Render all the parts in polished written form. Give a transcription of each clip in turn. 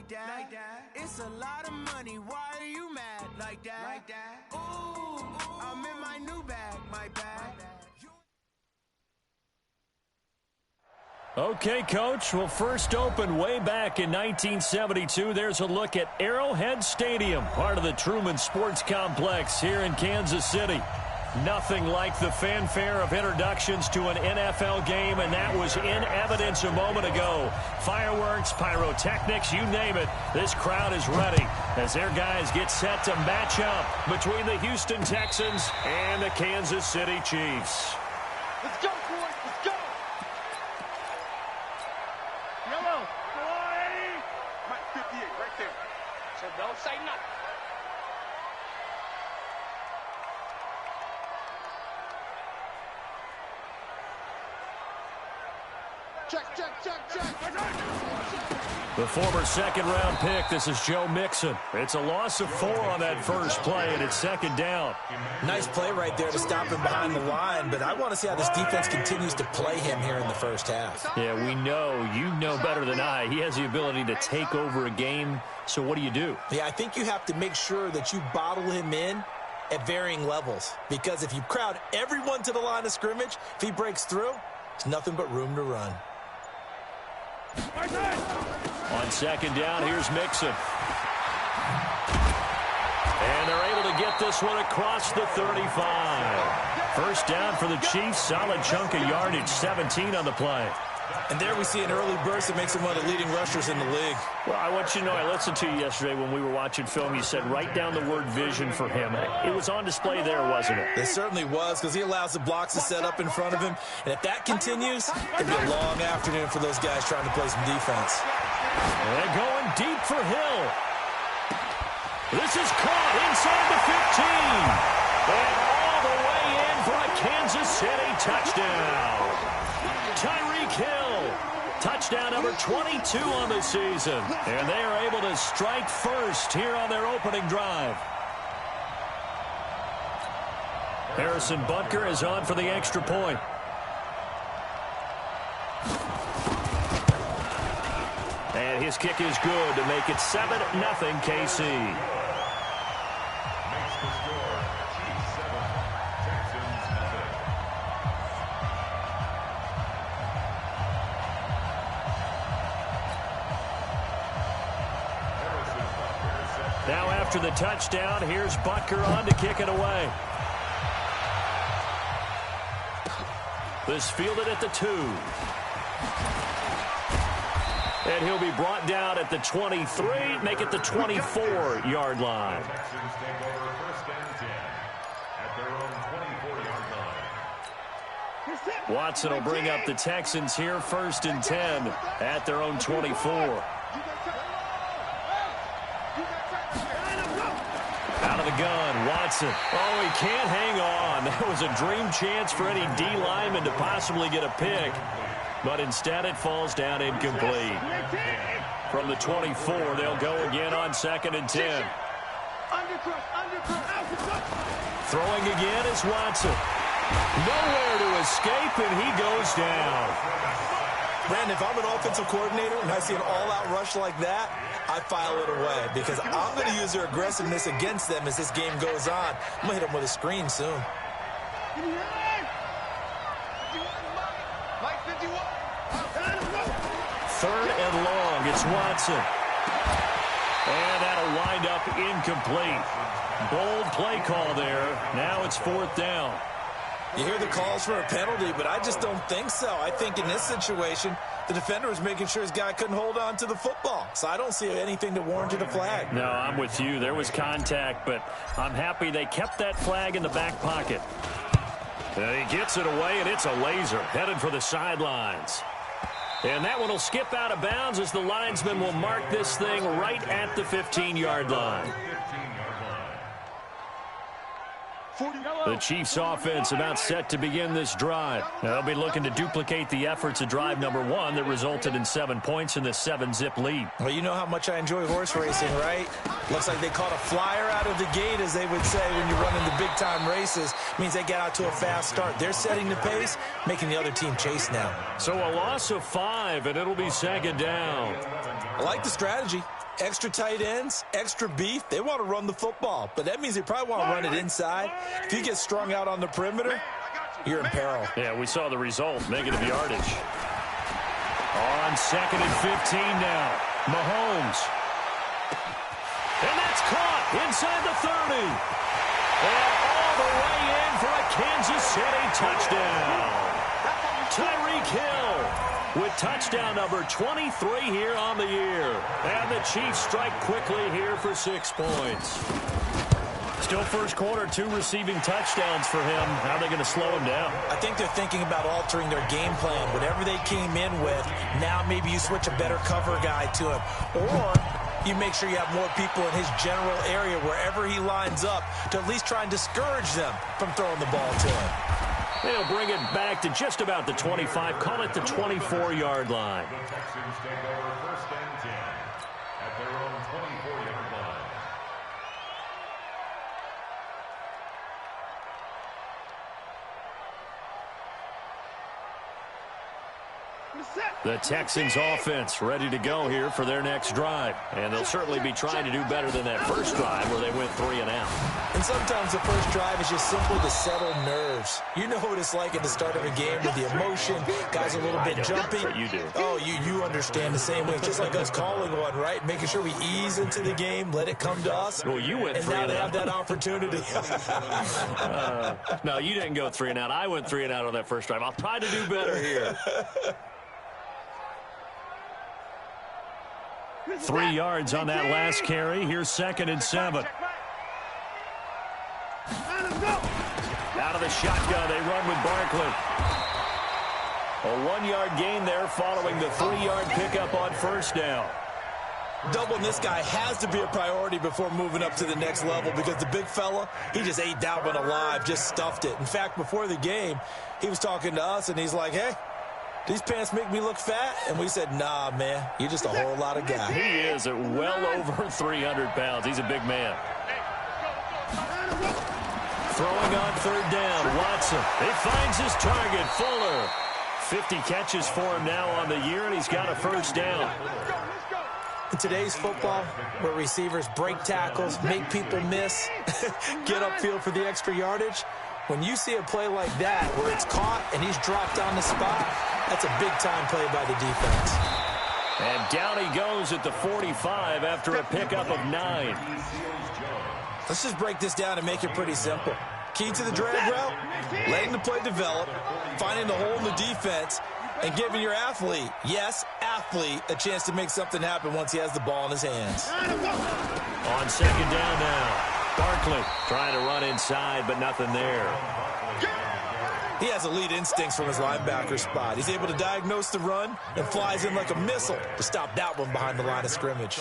like that. It's a lot of money. Why are you mad like that? Ooh, I'm in my new bag, my bag. Okay, Coach. Well, first opened way back in 1972. There's a look at Arrowhead Stadium, part of the Truman Sports Complex here in Kansas City. Nothing like the fanfare of introductions to an NFL game, and that was in evidence a moment ago. Fireworks, pyrotechnics, you name it. This crowd is ready as their guys get set to match up between the Houston Texans and the Kansas City Chiefs. Let's go, boys. Let's go. Yellow. Mike 58 right there. So don't say nothing. Check. The former second-round pick, this is Joe Mixon. It's a loss of 4 on that first play, and it's second down. Nice play right there to stop him behind the line, but I want to see how this defense continues to play him here in the first half. Yeah, we know. You know better than I. He has the ability to take over a game, so what do you do? Yeah, I think you have to make sure that you bottle him in at varying levels, because if you crowd everyone to the line of scrimmage, if he breaks through, there's nothing but room to run. On second down, here's Mixon. And they're able to get this one across the 35. First down for the Chiefs. Solid chunk of yardage, 17 on the play. And there we see an early burst that makes him one of the leading rushers in the league. Well, I want you to know, I listened to you yesterday when we were watching film. You said write down the word vision for him. It was on display there, wasn't it? It certainly was, because he allows the blocks to set up in front of him. And if that continues, it'll be a long afternoon for those guys trying to play some defense. They're going deep for Hill. This is caught inside the 15. And all the way in for a Kansas City touchdown. Tyreek Hill, touchdown number 22 on the season. And they are able to strike first here on their opening drive. Harrison Butker is on for the extra point. And his kick is good to make it 7-0 KC. Now after the touchdown, here's Butker on to kick it away. This fielded at the 2. And he'll be brought down at the 23, make it the 24-yard line. Watson will bring up the Texans here, 1st and 10 at their own 24. Out of the gun, Watson. Oh, he can't hang on. That was a dream chance for any D lineman to possibly get a pick. But instead it falls down incomplete. From the 24, they'll go again on 2nd and 10. Throwing again is Watson. Nowhere to escape, and he goes down. Brandon, if I'm an offensive coordinator and I see an all-out rush like that, I file it away because I'm going to use their aggressiveness against them as this game goes on. I'm going to hit them with a screen soon. 3rd and long. It's Watson. And that'll wind up incomplete. Bold play call there. Now it's 4th down. You hear the calls for a penalty, but I just don't think so. I think in this situation, the defender was making sure his guy couldn't hold on to the football. So I don't see anything to warrant a flag. No, I'm with you. There was contact, but I'm happy they kept that flag in the back pocket. He gets it away, and it's a laser headed for the sidelines. And that one will skip out of bounds as the linesman will mark this thing right at the 15-yard line. The Chiefs offense about set to begin this drive. They'll be looking to duplicate the efforts of drive number 1 that resulted in 7 points in the 7-zip lead. Well, you know how much I enjoy horse racing, right? Looks like they caught a flyer out of the gate, as they would say when you're running the big-time races. Means they get out to a fast start. They're setting the pace, making the other team chase now. So a loss of 5, and it'll be 2nd down. I like the strategy. extra tight ends, extra beef. They want to run the football, but that means they probably want to run it inside. If you get strung out on the perimeter, you're in peril. Yeah, we saw the result, negative yardage. On 2nd and 15 now, Mahomes. And that's caught inside the 30. And all the way in for a Kansas City touchdown. Tyreek Hill with touchdown number 23 here on the year. And the Chiefs strike quickly here for 6 points. Still first quarter, 2 receiving touchdowns for him. How are they going to slow him down? I think they're thinking about altering their game plan. Whatever they came in with, now maybe you switch a better cover guy to him. Or you make sure you have more people in his general area wherever he lines up to at least try and discourage them from throwing the ball to him. They'll bring it back to just about the 25, call it the 24-yard line. The Texans take over 1st and 10 at their own 24-yard line. The Texans offense ready to go here for their next drive. And they'll certainly be trying to do better than that first drive where they went 3 and out. And sometimes the first drive is just simply to settle nerves. You know what it's like at the start of a game with the emotion, guys a little bit jumpy. But you do. Oh, you understand the same way. Just like us calling one, right? Making sure we ease into the game, let it come to us. Well, you went 3 and and now they out. have that opportunity. No, you didn't go 3 and out. I went 3 and out on that first drive. I'll try to do better here. 3 yards on that last carry. Here's 2nd and 7. Out of the shotgun, they run with Barkley. A 1-yard gain there following the 3-yard pickup on first down. Doubling this guy has to be a priority before moving up to the next level because the big fella, he just ate that one alive, just stuffed it. In fact, before the game, he was talking to us, and he's like, hey, these pants make me look fat? And we said, nah, man, you're just a whole lot of guy. He is at well over 300 pounds. He's a big man. Throwing on 3rd down, Watson. He finds his target, Fuller. 50 catches for him now on the year, and he's got a first down. In today's football, where receivers break tackles, make people miss, get upfield for the extra yardage, when you see a play like that where it's caught and he's dropped on the spot, that's a big-time play by the defense. And down he goes at the 45 after a pickup of 9. Let's just break this down and make it pretty simple. Key to the drag route, letting the play develop, finding the hole in the defense, and giving your athlete, yes, athlete, a chance to make something happen once he has the ball in his hands. On 2nd down now, Barkley trying to run inside, but nothing there. He has elite instincts from his linebacker spot. He's able to diagnose the run and flies in like a missile to stop that one behind the line of scrimmage.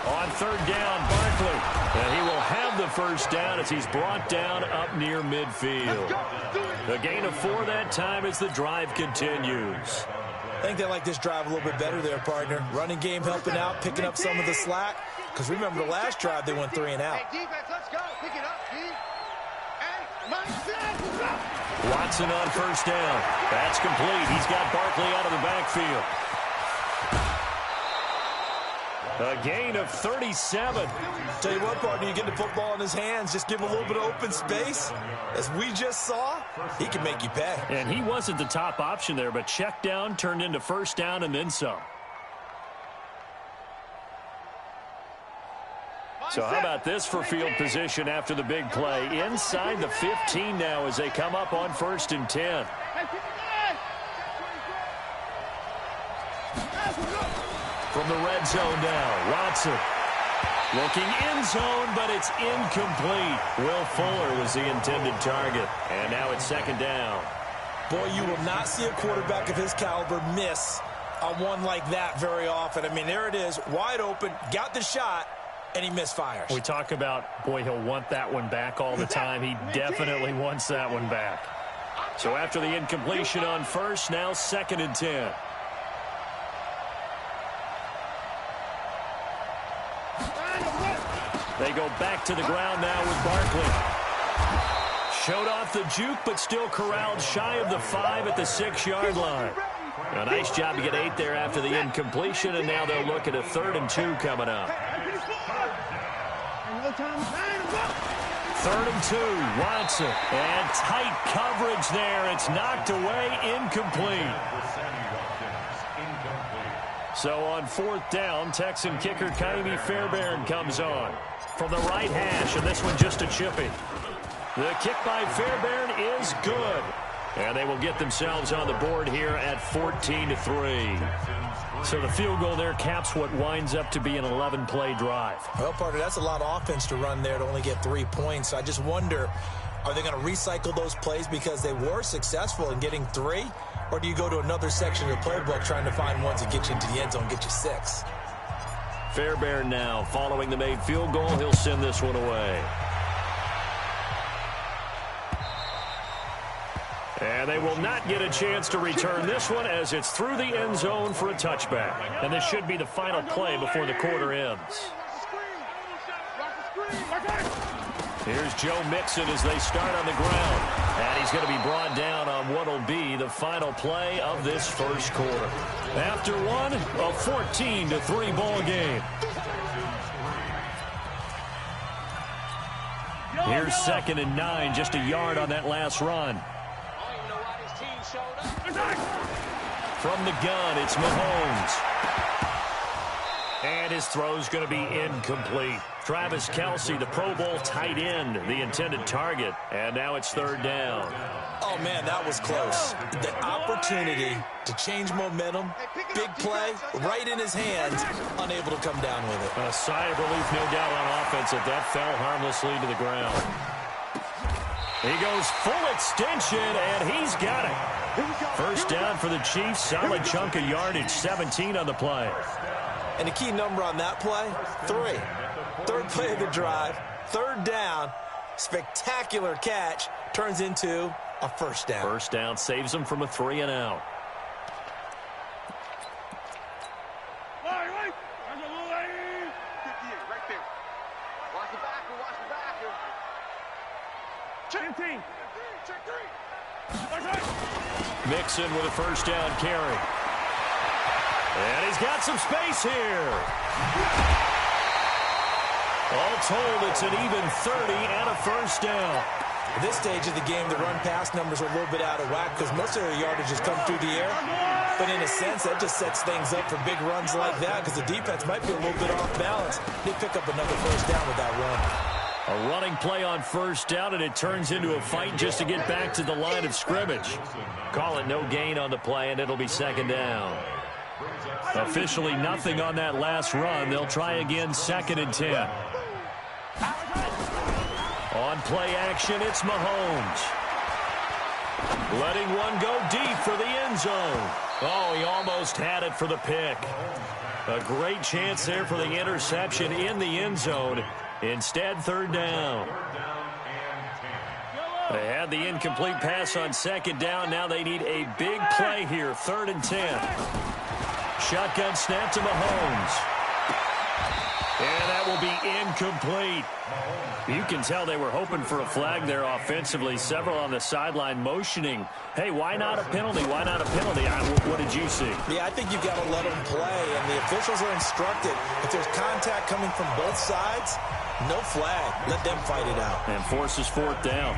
On 3rd down, Barkley. And he will have the first down as he's brought down up near midfield. A gain of 4 that time as the drive continues. I think they like this drive a little bit better there, partner. Running game helping out, picking up some of the slack. Because remember the last drive, they went 3 and out. Hey, defense, let's go. Pick it up, D. And Watson on first down. That's complete. He's got Barkley out of the backfield. A gain of 37. Tell you what, partner, you get the football in his hands, just give him a little bit of open space. As we just saw, he can make you pay. And he wasn't the top option there, but check down turned into first down and then some. So how about this for field position after the big play? Inside the 15 now as they come up on 1st and 10. From the red zone now, Watson looking in zone, but it's incomplete. Will Fuller was the intended target, and now it's 2nd down. Boy, you will not see a quarterback of his caliber miss on one like that very often. I mean, there it is, wide open, got the shot, and he misfires. We talk about, boy, he'll want that one back all the time. He definitely wants that one back. So after the incompletion on first, now 2nd and 10. They go back to the ground now with Barkley. Showed off the juke, but still corralled shy of the 5 at the 6-yard line. A nice job to get 8 there after the incompletion, and now they'll look at a 3rd and 2 coming up. 3rd and 2, Watson. And tight coverage there. It's knocked away, incomplete. So on 4th down, Texan kicker Kaimi Fairbairn comes on from the right hash, and this one just a chippy. The kick by Fairbairn is good. And they will get themselves on the board here at 14-3. So the field goal there caps what winds up to be an 11-play drive. Well, partner, that's a lot of offense to run there to only get 3 points. So I just wonder, are they going to recycle those plays because they were successful in getting 3? Or do you go to another section of the playbook trying to find ones that get you into the end zone, get you 6? Fairbairn now following the made field goal. He'll send this one away. And they will not get a chance to return this one as it's through the end zone for a touchback. And this should be the final play before the quarter ends. Here's Joe Mixon as they start on the ground. And he's going to be brought down on what will be the final play of this first quarter. After one, a 14-3 ball game. Here's 2nd and 9, just a yard on that last run. From the gun, it's Mahomes. And his throw's going to be incomplete. Travis Kelce, the Pro Bowl tight end, the intended target. And now it's 3rd down. Oh, man, that was close. The opportunity to change momentum, big play, right in his hands, unable to come down with it. A sigh of relief, no doubt, on offense that fell harmlessly to the ground. He goes full extension, and he's got it. First down for the Chiefs. Solid chunk of yardage, 17 on the play. And the key number on that play, 3. 3rd play of the drive, 3rd down, spectacular catch, turns into a first down. First down saves them from a 3 and out. Mixon with a first down carry. And he's got some space here. All told, it's an even 30 and a first down. At this stage of the game, the run-pass numbers are a little bit out of whack because most of their yardage has come through the air. But in a sense, that just sets things up for big runs like that because the defense might be a little bit off balance. They pick up another first down with that run. A running play on first down, and it turns into a fight just to get back to the line of scrimmage. Call it no gain on the play, and it'll be 2nd down. Officially nothing on that last run. They'll try again, 2nd and 10. On play action, it's Mahomes. Letting one go deep for the end zone. Oh, he almost had it for the pick. A great chance there for the interception in the end zone. Instead, 3rd down. They had the incomplete pass on 2nd down. Now they need a big play here, 3rd and 10. Shotgun snap to Mahomes. And that will be incomplete. You can tell they were hoping for a flag there offensively. Several on the sideline motioning. Hey, why not a penalty? Why not a penalty? What did you see? Yeah, I think you've got to let them play, and the officials are instructed. If there's contact coming from both sides, no flag. Let them fight it out. And forces 4th down.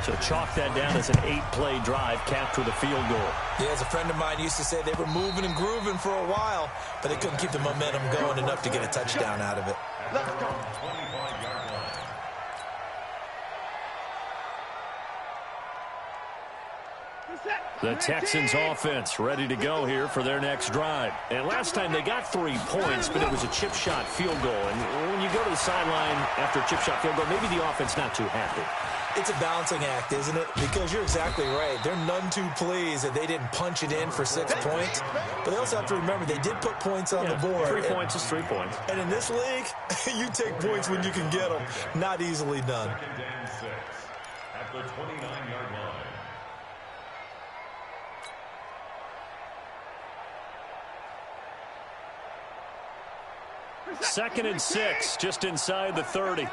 So chalk that down as an 8-play drive capped with a field goal. Yeah, as a friend of mine used to say, they were moving and grooving for a while, but they couldn't keep the momentum going enough to get a touchdown out of it. The Texans offense ready to go here for their next drive. And last time they got 3 points, but it was a chip shot field goal. And when you go to the sideline after a chip shot field goal, maybe the offense not too happy. It's a balancing act, isn't it? Because you're exactly right. They're none too pleased that they didn't punch it in for 6 points. But they also have to remember they did put points on the board. 3 points is 3 points. And in this league, you take points when you can get them. Not easily done. At the 29-yard line. 2nd and 6, just inside the 30.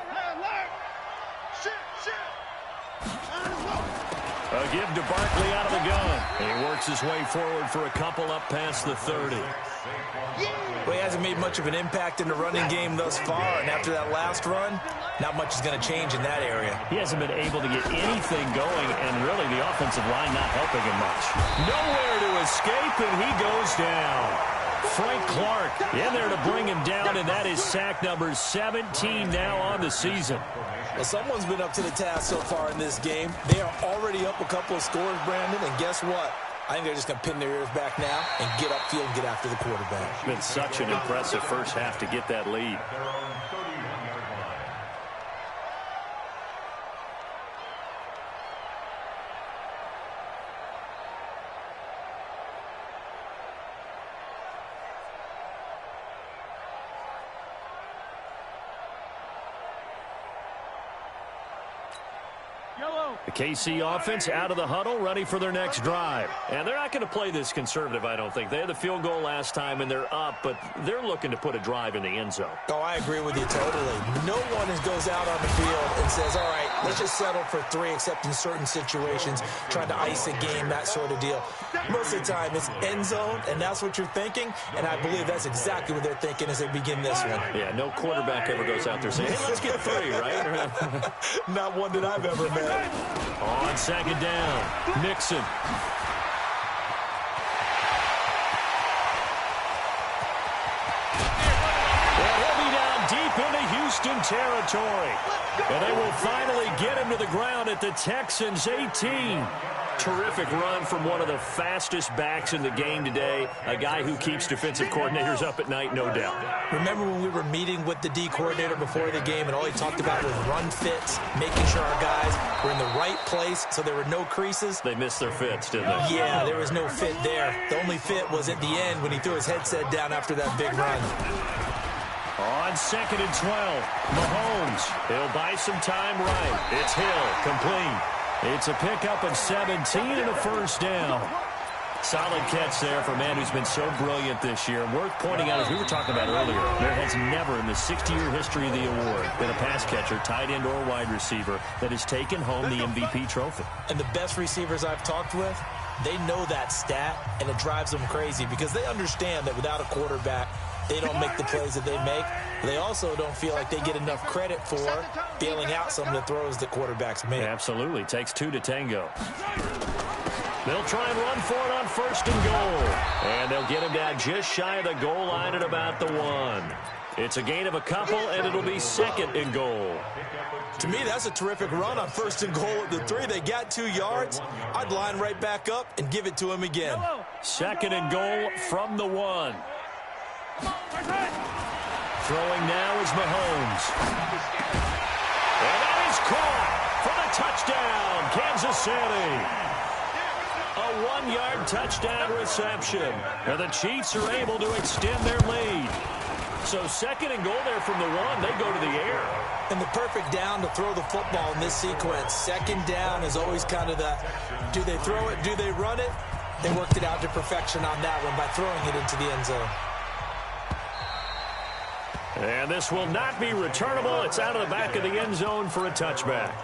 A give to Barkley out of the gun. He works his way forward for a couple up past the 30. Well, he hasn't made much of an impact in the running game thus far, and after that last run, not much is going to change in that area. He hasn't been able to get anything going, and really the offensive line not helping him much. Nowhere to escape, and he goes down. Frank Clark in there to bring him down, and that is sack number 17 now on the season. Well, someone's been up to the task so far in this game. They are already up a couple of scores, Brandon, and guess what? I think they're just going to pin their ears back now and get upfield and get after the quarterback. It's been such an impressive first half to get that lead. The KC offense out of the huddle, ready for their next drive. And they're not going to play this conservative, I don't think. They had the field goal last time, and they're up, but they're looking to put a drive in the end zone. Oh, I agree with you totally. No one goes out on the field and says, all right, let's just settle for 3, except in certain situations, trying to ice a game, that sort of deal. Most of the time, it's end zone, and that's what you're thinking, and I believe that's exactly what they're thinking as they begin this one. Yeah, no quarterback ever goes out there saying, hey, let's get 3, right? Not one that I've ever met. On second down, Nixon. And he'll be down deep into Houston territory. And they will finally get him to the ground at the Texans' 18. Terrific run from one of the fastest backs in the game today. A guy who keeps defensive coordinators up at night, no doubt. Remember when we were meeting with the D coordinator before the game and all he talked about was run fits, making sure our guys were in the right place so there were no creases? They missed their fits, didn't they? Yeah, there was no fit there. The only fit was at the end when he threw his headset down after that big run. On second and 12, Mahomes. He'll buy some time right. It's Hill, complete. It's a pickup of 17 and a first down. Solid catch there for a man who's been so brilliant this year. Worth pointing out, as we were talking about earlier, there has never in the 60-year history of the award been a pass catcher, tight end, or wide receiver that has taken home the MVP trophy. And the best receivers I've talked with, they know that stat, and it drives them crazy because they understand that without a quarterback, they don't make the plays that they make. They also don't feel like they get enough credit for bailing out some of the throws the quarterbacks make. Absolutely. Takes 2 to tango. They'll try and run for it on first and goal. And they'll get him down just shy of the goal line at about the 1. It's a gain of a couple, and it'll be second and goal. To me, that's a terrific run on first and goal at the 3. They got 2 yards. I'd line right back up and give it to him again. Second and goal from the 1. Throwing now is Mahomes. And that is caught for the touchdown, Kansas City. A 1-yard touchdown reception. And the Chiefs are able to extend their lead. So second and goal there from the 1. They go to the air. And the perfect down to throw the football in this sequence. Second down is always kind of the, do they throw it, do they run it? They worked it out to perfection on that one by throwing it into the end zone. And this will not be returnable. It's out of the back of the end zone for a touchback.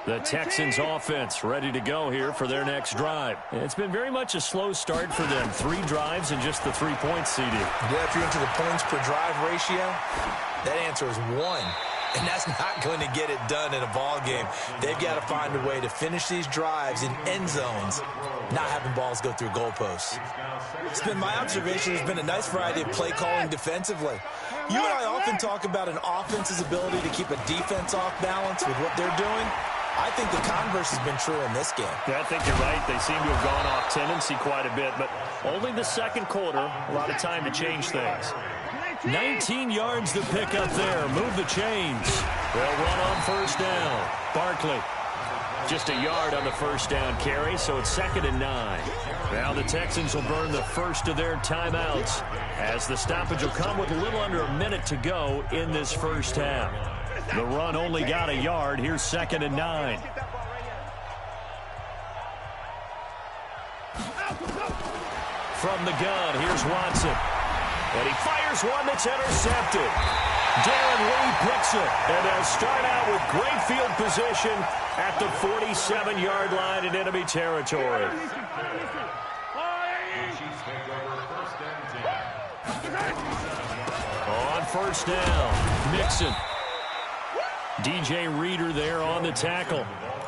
The Texans offense ready to go here for their next drive. It's been very much a slow start for them. 3 drives and just the 3 points, CD. Yeah, if you're into the points per drive ratio, that answer is 1. And that's not going to get it done in a ball game. They've got to find a way to finish these drives in end zones, not having balls go through goalposts. It's been my observation. There's been a nice variety of play calling defensively. You and I often talk about an offense's ability to keep a defense off balance with what they're doing. I think the converse has been true in this game. Yeah, I think you're right. They seem to have gone off tendency quite a bit, but only the second quarter, a lot of time to change things. 19 yards to pick up there. Move the chains. They'll run on first down. Barkley. Just a yard on the first down carry, so it's second and 9. Now the Texans will burn the first of their timeouts as the stoppage will come with a little under a minute to go in this first half. The run only got a yard. Here's second and 9. from the gun. Here's Watson. And he fires one that's intercepted. Darren Lee picks it. And they'll start out with great field position at the 47-yard line in enemy territory. On first down, Mixon. DJ Reader there on the tackle.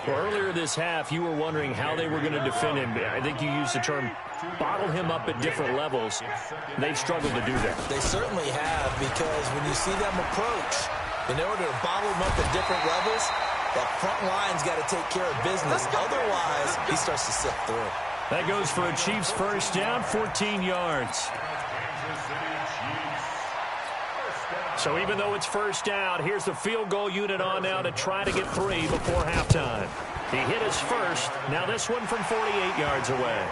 Well, earlier this half, you were wondering how they were going to defend him. I think you used the term bottle him up at different levels. They've struggled to do that. They certainly have, because when you see them approach, in order to bottle him up at different levels, that front line's got to take care of business. Otherwise, he starts to sift through. That goes for a Chiefs first down, 14 yards. So even though it's first down, here's the field goal unit on now to try to get 3 before halftime. He hit his first. Now this one from 48 yards away.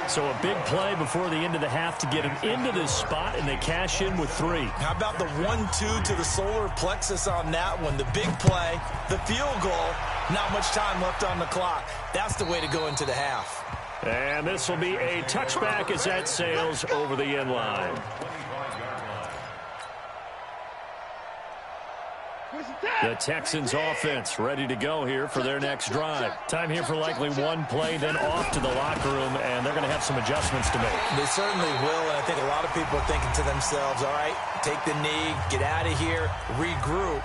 So a big play before the end of the half to get him into this spot, and they cash in with 3. How about the 1-2 to the solar plexus on that one? The big play, the field goal, not much time left on the clock. That's the way to go into the half. And this will be a touchback as that sails over the end line. The Texans offense ready to go here for their next drive. Time here for likely one play, then off to the locker room, and they're going to have some adjustments to make. They certainly will, and I think a lot of people are thinking to themselves, all right, take the knee, get out of here, regroup.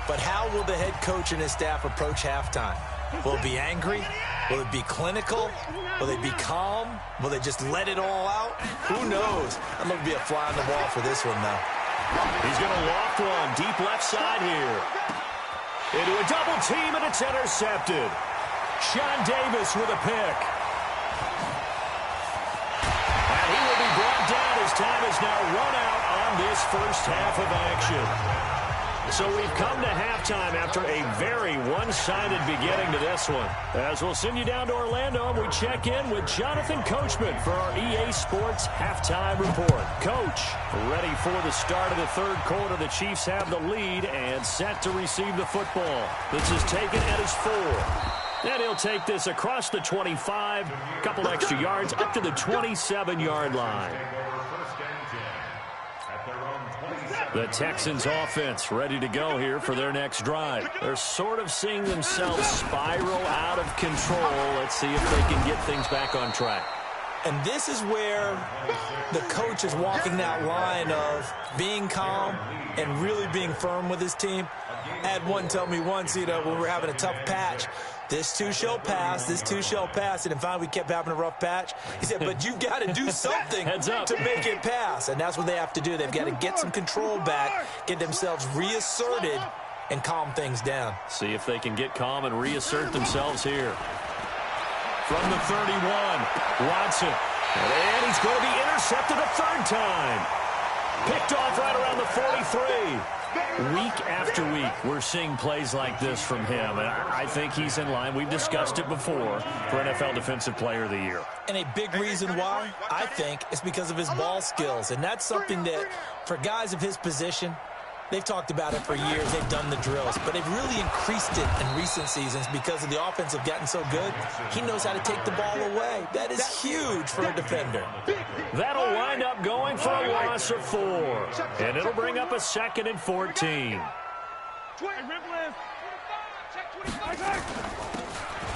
But how will the head coach and his staff approach halftime? Will it be angry? Will it be clinical? Will they be calm? Will they just let it all out? Who knows? I'm going to be a fly on the wall for this one, though. He's going to loft one deep left side here. Into a double team, and it's intercepted. Sean Davis with a pick. And he will be brought down as time is now run out on this first half of action. So we've come to halftime after a very one-sided beginning to this one. As we'll send you down to Orlando, and we check in with Jonathan Coachman for our EA Sports Halftime Report. Coach, ready for the start of the third quarter. The Chiefs have the lead and set to receive the football. This is taken at his 4. And he'll take this across the 25, a couple extra yards, up to the 27-yard line. The Texans offense ready to go here for their next drive. They're sort of seeing themselves spiral out of control. Let's see if they can get things back on track. And this is where the coach is walking that line of being calm and really being firm with his team. I had one tell me once, when we were having a tough patch, this too shall pass, this too shall pass. And finally we kept having a rough patch. He said, but you've got to do something to make it pass. And that's what they have to do. They've got to get some control back, get themselves reasserted, and calm things down. See if they can get calm and reassert themselves here. From the 31, Watson. And he's going to be intercepted a third time. Picked off right around the 43. Week after week, we're seeing plays like this from him, and I think he's in line. We've discussed it before for NFL Defensive Player of the Year. And a big reason why, I think, is because of his ball skills, and that's something that, for guys of his position, they've talked about it for years. They've done the drills, but they've really increased it in recent seasons because of the offense have gotten so good. He knows how to take the ball away. That is huge for a defender. That'll wind up going for a loss of 4, and it'll bring up a 2nd and 14.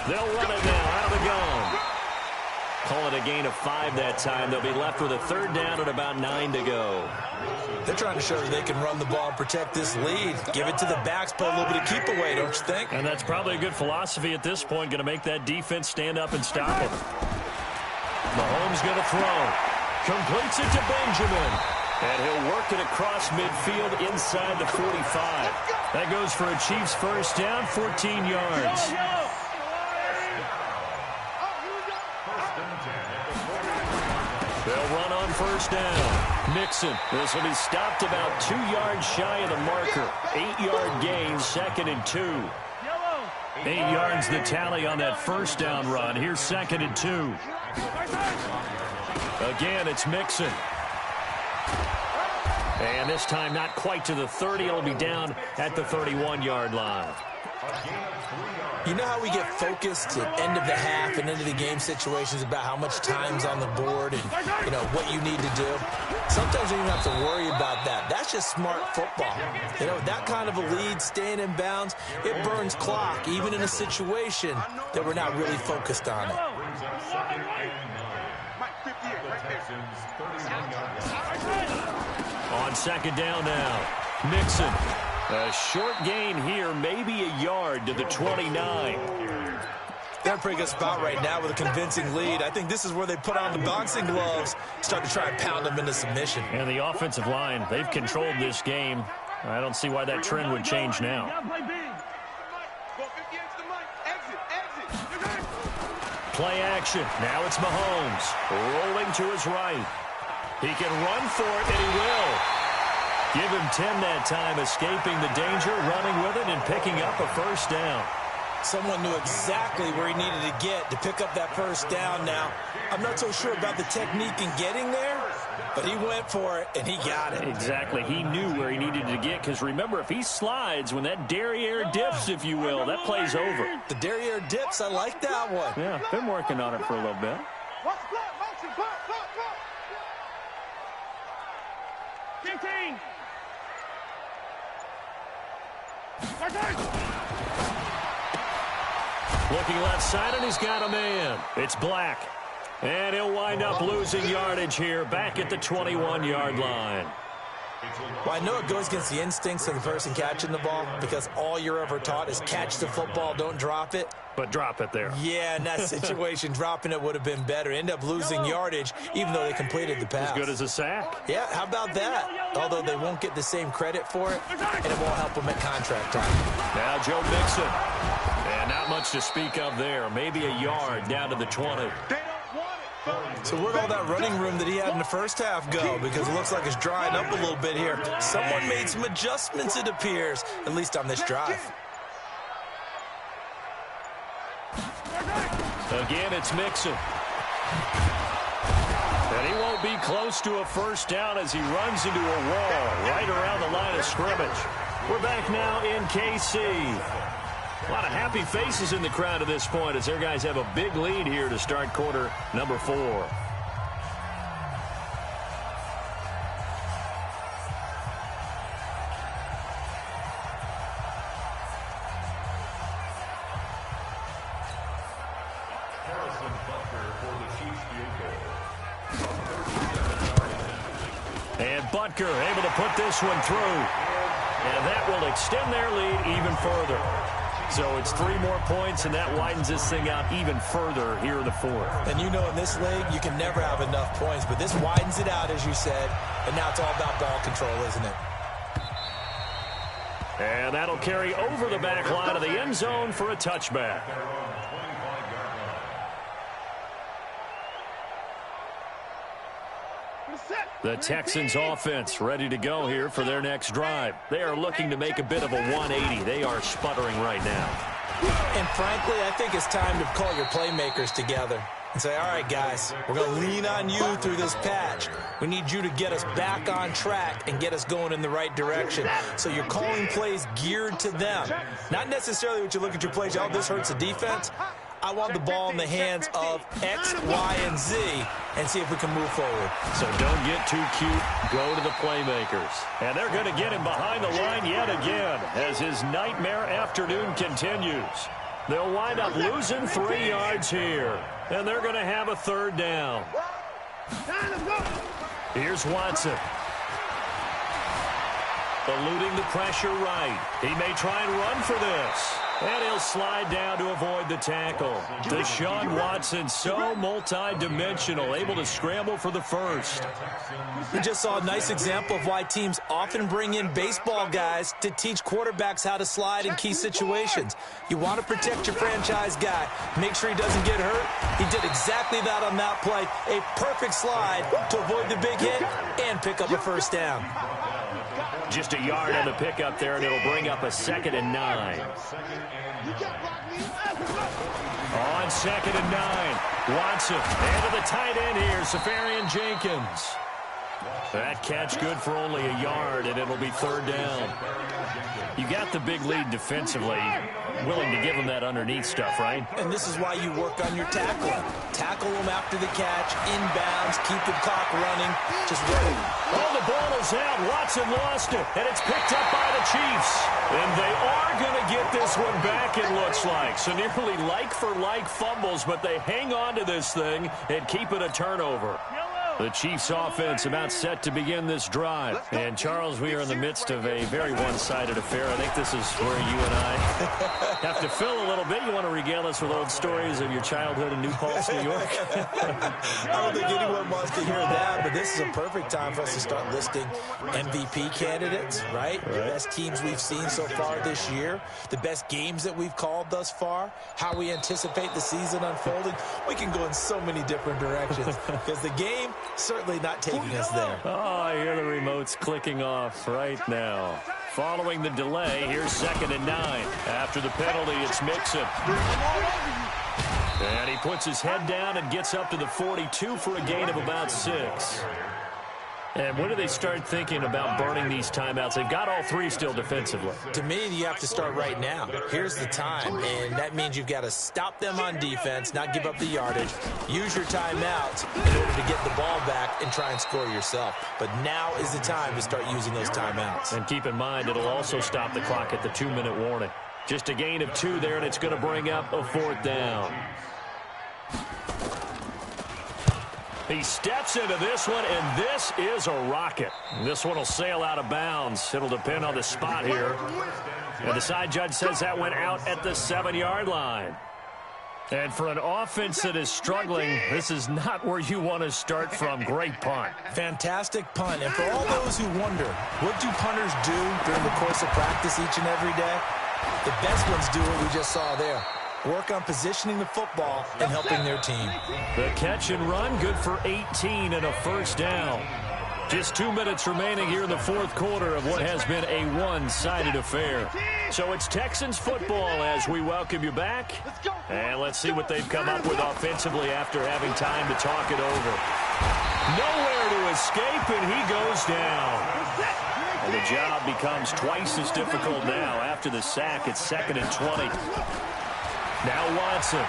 They'll run it now out of the gun. Call it a gain of 5 that time. They'll be left with a third down and about 9 to go. They're trying to show that they can run the ball and protect this lead. Give it to the backs, put a little bit of keep away, don't you think? And that's probably a good philosophy at this point, going to make that defense stand up and stop him. Mahomes going to throw. Completes it to Benjamin. And he'll work it across midfield inside the 45. That goes for a Chiefs first down, 14 yards. They'll run on first down. Mixon. This will be stopped about 2 yards shy of the marker. 8-yard gain, 2nd and 2. 8 yards the tally on that first down run. Here's 2nd and 2. Again, it's Mixon. And this time not quite to the 30. It'll be down at the 31-yard line. You know how we get focused at end of the half and into the game situations about how much time's on the board and, you know, what you need to do? Sometimes you don't even have to worry about that. That's just smart football. You know, that kind of a lead, staying in bounds, it burns clock, even in a situation that we're not really focused on it. On second down now, Mixon. A short gain here, maybe a yard to the 29. They're in a pretty good spot right now with a convincing lead. I think this is where they put on the boxing gloves, start to try and pound them into submission. And the offensive line, they've controlled this game. I don't see why that trend would change now. Play action. Now it's Mahomes rolling to his right. He can run for it, and he will. Give him 10 that time, escaping the danger, running with it, and picking up a first down. Someone knew exactly where he needed to get to pick up that first down now. I'm not so sure about the technique in getting there, but he went for it, and he got it. Exactly. He knew where he needed to get, because remember, if he slides, when that derriere dips, if you will, that play's over. The derriere dips, I like that one. Yeah, been working on it for a little bit. Watch the block, motion, block. 15. Looking left side, and he's got a man. It's Black. And he'll wind up losing yardage here, back at the 21-yard line. Well, I know it goes against the instincts of the person catching the ball, because all you're ever taught is catch the football, don't drop it. But drop it there. Yeah, in that situation, dropping it would have been better. End up losing yardage, even though they completed the pass. As good as a sack. Yeah, how about that? Although they won't get the same credit for it, and it won't help them at contract time. Now Joe Mixon. And not much to speak of there. Maybe a yard down to the 20. So where'd all that running room that he had in the first half go? Because it looks like it's drying up a little bit here. Someone made some adjustments, it appears, at least on this drive. Again, it's Mixon. And he won't be close to a first down as he runs into a wall right around the line of scrimmage. We're back now in KC. A lot of happy faces in the crowd at this point as their guys have a big lead here to start quarter number 4. And Butker able to put this one through. And that will extend their lead even further. So it's 3 more points, and that widens this thing out even further here in the 4th. And you know in this league, you can never have enough points, but this widens it out, as you said, and now it's all about ball control, isn't it? And that'll carry over the back line of the end zone for a touchback. The Texans offense ready to go here for their next drive. They are looking to make a bit of a 180. They are sputtering right now. And frankly, I think it's time to call your playmakers together and say, all right, guys, we're going to lean on you through this patch. We need you to get us back on track and get us going in the right direction. So you're calling plays geared to them. Not necessarily what you look at your plays, oh, this hurts the defense. I want the ball in the hands of X, Y, and Z and see if we can move forward. So don't get too cute. Go to the playmakers. And they're going to get him behind the line yet again as his nightmare afternoon continues. They'll wind up losing 3 yards here. And they're going to have a 3rd down. Here's Watson. Eluding the pressure right. He may try and run for this. And he'll slide down to avoid the tackle. Deshaun Watson, so multi-dimensional, able to scramble for the first. We just saw a nice example of why teams often bring in baseball guys to teach quarterbacks how to slide in key situations. You want to protect your franchise guy. Make sure he doesn't get hurt. He did exactly that on that play. A perfect slide to avoid the big hit and pick up a first down. Just a yard on the pickup there, and it'll bring up a 2nd and 9. On 2nd and 9, Watson into the tight end here, Safarian Jenkins. That catch good for only a yard, and it'll be third down. You got the big lead defensively, willing to give them that underneath stuff, right? And this is why you work on your tackling. Tackle them after the catch, inbounds, keep the clock running, just ready. Oh, the ball is out. Watson lost it, and it's picked up by the Chiefs. And they are going to get this one back, it looks like. So nearly like-for-like fumbles, but they hang on to this thing and keep it a turnover. The Chiefs offense about set to begin this drive. And, Charles, we are in the midst of a very one-sided affair. I think this is where you and I have to fill a little bit. You want to regale us with old stories of your childhood in New Paltz, New York? I don't think anyone wants to hear that, but this is a perfect time for us to start listing MVP candidates, right? The best teams we've seen so far this year, the best games that we've called thus far, how we anticipate the season unfolding. We can go in so many different directions because the game certainly not taking us there. Oh, I hear the remotes clicking off right now. Following the delay, here's 2nd and 9. After the penalty, it's Mixon. And he puts his head down and gets up to the 42 for a gain of about 6. And when do they start thinking about burning these timeouts? They've got all 3 still defensively. To me, you have to start right now. Here's the time, and that means you've got to stop them on defense, not give up the yardage, use your timeouts in order to get the ball back and try and score yourself. But now is the time to start using those timeouts. And keep in mind, it'll also stop the clock at the 2-minute warning. Just a gain of 2 there, and it's going to bring up a 4th down. He steps into this one, and this is a rocket. This one will sail out of bounds. It'll depend on the spot here. And the side judge says that went out at the 7-yard line. And for an offense that is struggling, this is not where you want to start from. Great punt. Fantastic punt. And for all those who wonder, what do punters do during the course of practice each and every day? The best ones do what we just saw there. Work on positioning the football and helping their team. The catch and run, good for 18 and a 1st down. Just 2 minutes remaining here in the 4th quarter of what has been a one-sided affair. So it's Texans football as we welcome you back. And let's see what they've come up with offensively after having time to talk it over. Nowhere to escape, and he goes down. And the job becomes twice as difficult now after the sack. It's 2nd and 20. Now Watson.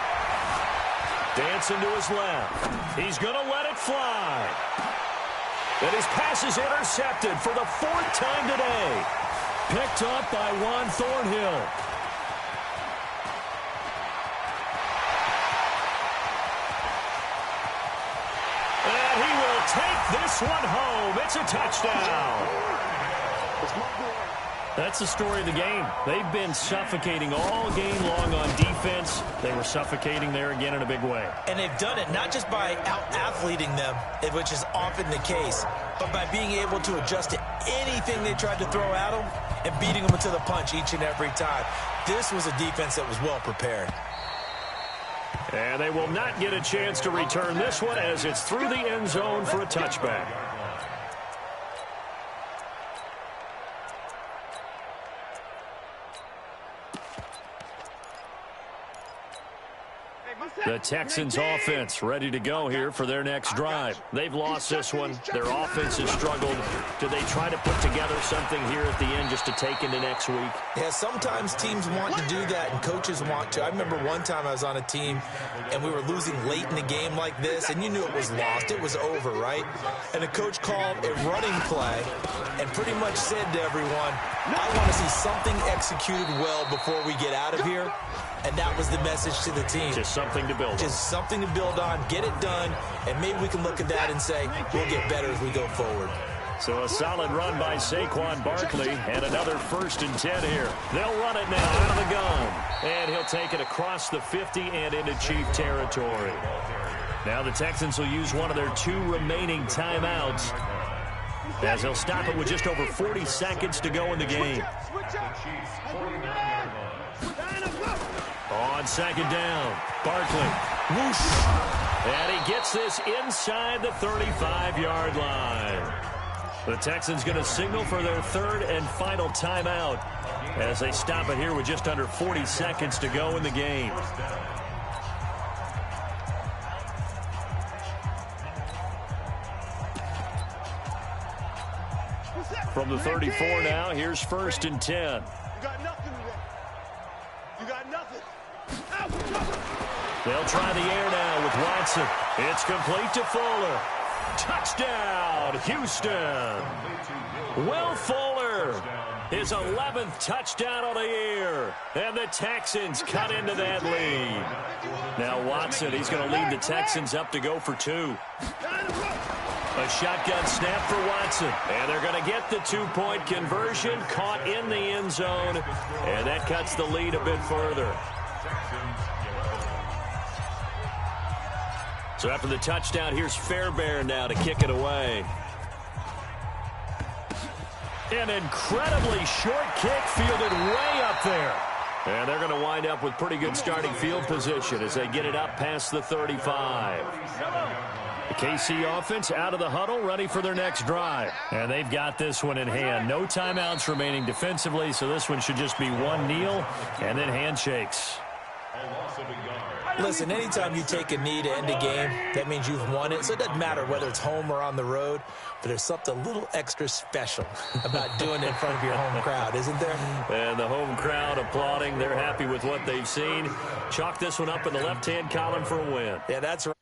Dancing to his left. He's going to let it fly. And his pass is intercepted for the 4th time today. Picked up by Juan Thornhill. And he will take this one home. It's a touchdown. That's the story of the game. They've been suffocating all game long on defense. They were suffocating there again in a big way. And they've done it not just by out-athleting them, which is often the case, but by being able to adjust to anything they tried to throw at them and beating them to the punch each and every time. This was a defense that was well prepared. And they will not get a chance to return this one as it's through the end zone for a touchback. The Texans offense ready to go here for their next drive. They've lost this one. Their offense has struggled. Do they try to put together something here at the end just to take into next week? Yeah, sometimes teams want to do that and coaches want to. I remember one time I was on a team and we were losing late in the game like this, and you knew it was lost. It was over, right? And the coach called a running play and pretty much said to everyone, I want to see something executed well before we get out of here. And that was the message to the team. Just something to build on. Just something to build on, get it done, and maybe we can look at that and say, we'll get better as we go forward. So a solid run by Saquon Barkley, and another 1st and 10 here. They'll run it now out of the gun. And he'll take it across the 50 and into Chief territory. Now the Texans will use one of their 2 remaining timeouts, as they'll stop it with just over 40 seconds to go in the game. On 2nd down, Barkley, whoosh, and he gets this inside the 35-yard line. The Texans going to signal for their 3rd and final timeout as they stop it here with just under 40 seconds to go in the game. From the 34 now, here's 1st and 10. You got nothing today. You got nothing. They'll try the air now with Watson. It's complete to Fuller. Touchdown, Houston. Will Fuller, his 11th touchdown of the year. And the Texans cut into that lead. Now Watson, he's going to lead the Texans up to go for 2. A shotgun snap for Watson. And they're going to get the 2-point conversion, caught in the end zone. And that cuts the lead a bit further. So after the touchdown, here's Fairbairn now to kick it away. An incredibly short kick fielded way up there. And they're going to wind up with pretty good starting field position as they get it up past the 35. The KC offense out of the huddle, ready for their next drive. And they've got this one in hand. No timeouts remaining defensively, so this one should just be one kneel and then handshakes. Listen, anytime you take a knee to end a game, that means you've won it. So it doesn't matter whether it's home or on the road, but there's something a little extra special about doing it in front of your home crowd, isn't there? And the home crowd applauding. They're happy with what they've seen. Chalk this one up in the left-hand column for a win. Yeah, that's right.